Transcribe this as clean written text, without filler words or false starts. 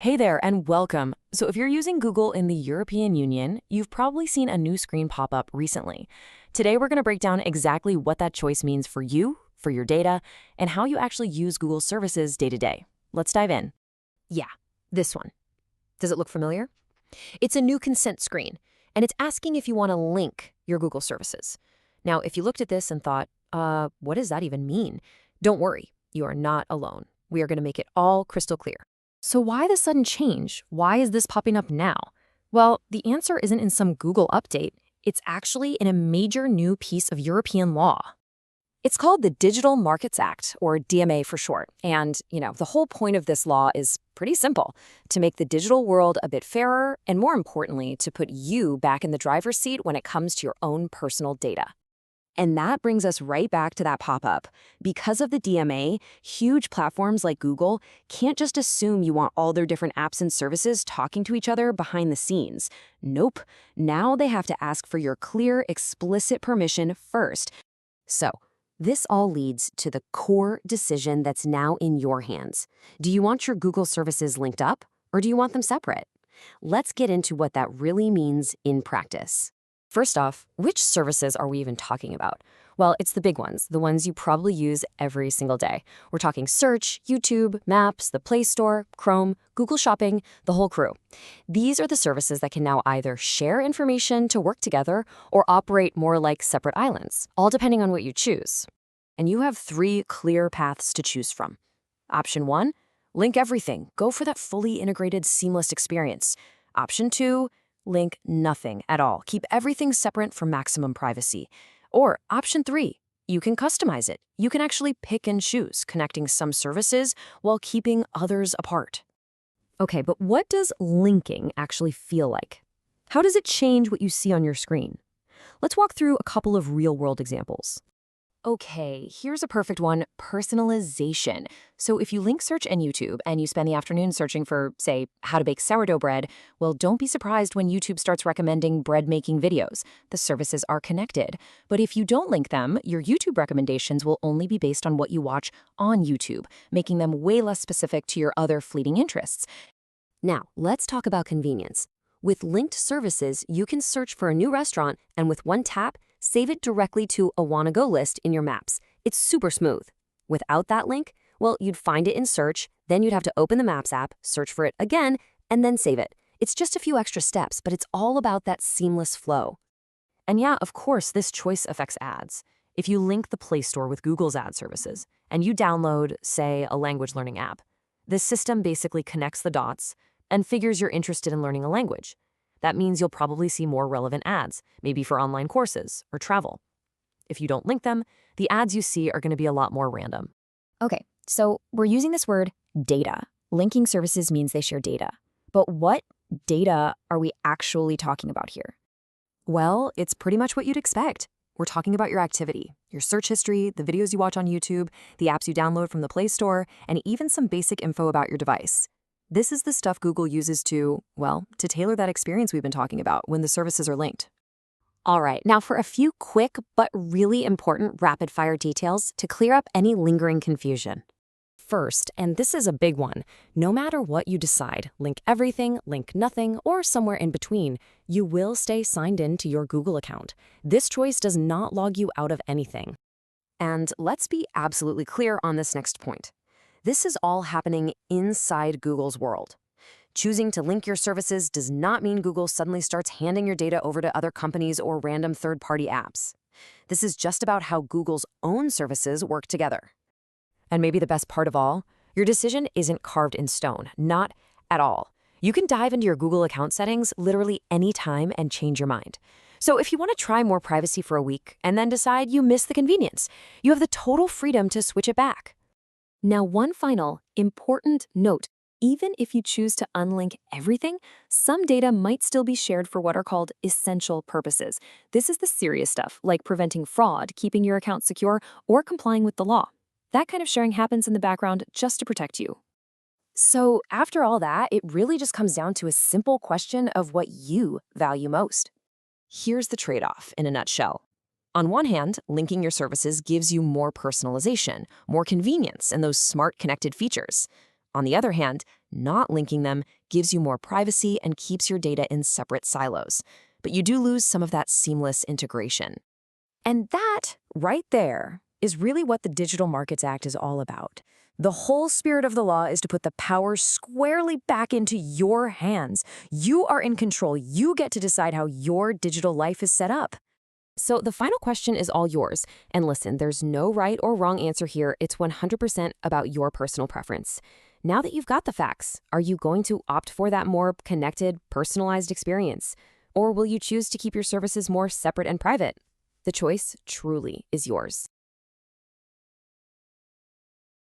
Hey there and welcome. So if you're using Google in the European Union, you've probably seen a new screen pop up recently. Today we're going to break down exactly what that choice means for you, for your data, and how you actually use Google services day to day. Let's dive in. Yeah, this one. Does it look familiar? It's a new consent screen, and it's asking if you want to link your Google services. Now, if you looked at this and thought, what does that even mean? Don't worry, you are not alone. We are going to make it all crystal clear. So why the sudden change? Why is this popping up now? Well, the answer isn't in some Google update. It's actually in a major new piece of European law. It's called the Digital Markets Act, or DMA for short. And, the whole point of this law is pretty simple: to make the digital world a bit fairer, and more importantly, to put you back in the driver's seat when it comes to your own personal data. And that brings us right back to that pop-up. Because of the DMA, huge platforms like Google can't just assume you want all their different apps and services talking to each other behind the scenes. Nope. Now they have to ask for your clear, explicit permission first. So, this all leads to the core decision that's now in your hands. Do you want your Google services linked up, or do you want them separate? Let's get into what that really means in practice. First off, which services are we even talking about? Well, it's the big ones, the ones you probably use every single day. We're talking Search, YouTube, Maps, the Play Store, Chrome, Google Shopping, the whole crew. These are the services that can now either share information to work together or operate more like separate islands, all depending on what you choose. And you have three clear paths to choose from. Option 1, link everything. Go for that fully integrated, seamless experience. Option 2, link nothing at all. Keep everything separate for maximum privacy. Or option 3, you can customize it. You can actually pick and choose, connecting some services while keeping others apart. Okay, but what does linking actually feel like? How does it change what you see on your screen? Let's walk through a couple of real-world examples. Okay, here's a perfect one: personalization. So if you link Search and YouTube and you spend the afternoon searching for, say, how to bake sourdough bread, well, don't be surprised when YouTube starts recommending bread-making videos. The services are connected. But if you don't link them, your YouTube recommendations will only be based on what you watch on YouTube, making them way less specific to your other fleeting interests. Now, let's talk about convenience. With linked services, you can search for a new restaurant and with one tap, save it directly to a wanna-go list in your Maps. It's super smooth. Without that link, well, you'd find it in Search, then you'd have to open the Maps app, search for it again, and then save it. It's just a few extra steps, but it's all about that seamless flow. And yeah, of course, this choice affects ads. If you link the Play Store with Google's ad services, and you download, say, a language learning app, this system basically connects the dots and figures you're interested in learning a language. That means you'll probably see more relevant ads, maybe for online courses or travel. If you don't link them, the ads you see are going to be a lot more random. Okay, so we're using this word data. Linking services means they share data. But what data are we actually talking about here? Well, it's pretty much what you'd expect. We're talking about your activity, your search history, the videos you watch on YouTube, the apps you download from the Play Store, and even some basic info about your device. This is the stuff Google uses to tailor that experience we've been talking about when the services are linked. All right, now for a few quick but really important rapid-fire details to clear up any lingering confusion. First, and this is a big one, no matter what you decide, link everything, link nothing, or somewhere in between, you will stay signed in to your Google account. This choice does not log you out of anything. And let's be absolutely clear on this next point. This is all happening inside Google's world. Choosing to link your services does not mean Google suddenly starts handing your data over to other companies or random third-party apps. This is just about how Google's own services work together. And maybe the best part of all, your decision isn't carved in stone, not at all. You can dive into your Google account settings literally anytime and change your mind. So if you want to try more privacy for a week and then decide you miss the convenience, you have the total freedom to switch it back. Now, one final important note: even if you choose to unlink everything, some data might still be shared for what are called essential purposes. This is the serious stuff, like preventing fraud, keeping your account secure, or complying with the law. That kind of sharing happens in the background just to protect you. So after all that, it really just comes down to a simple question of what you value most. Here's the trade-off in a nutshell. On one hand, linking your services gives you more personalization, more convenience, and those smart connected features. On the other hand, not linking them gives you more privacy and keeps your data in separate silos. But you do lose some of that seamless integration. And that, right there, is really what the Digital Markets Act is all about. The whole spirit of the law is to put the power squarely back into your hands. You are in control. You get to decide how your digital life is set up. So the final question is all yours. And listen, there's no right or wrong answer here. It's 100% about your personal preference. Now that you've got the facts, are you going to opt for that more connected, personalized experience? Or will you choose to keep your services more separate and private? The choice truly is yours.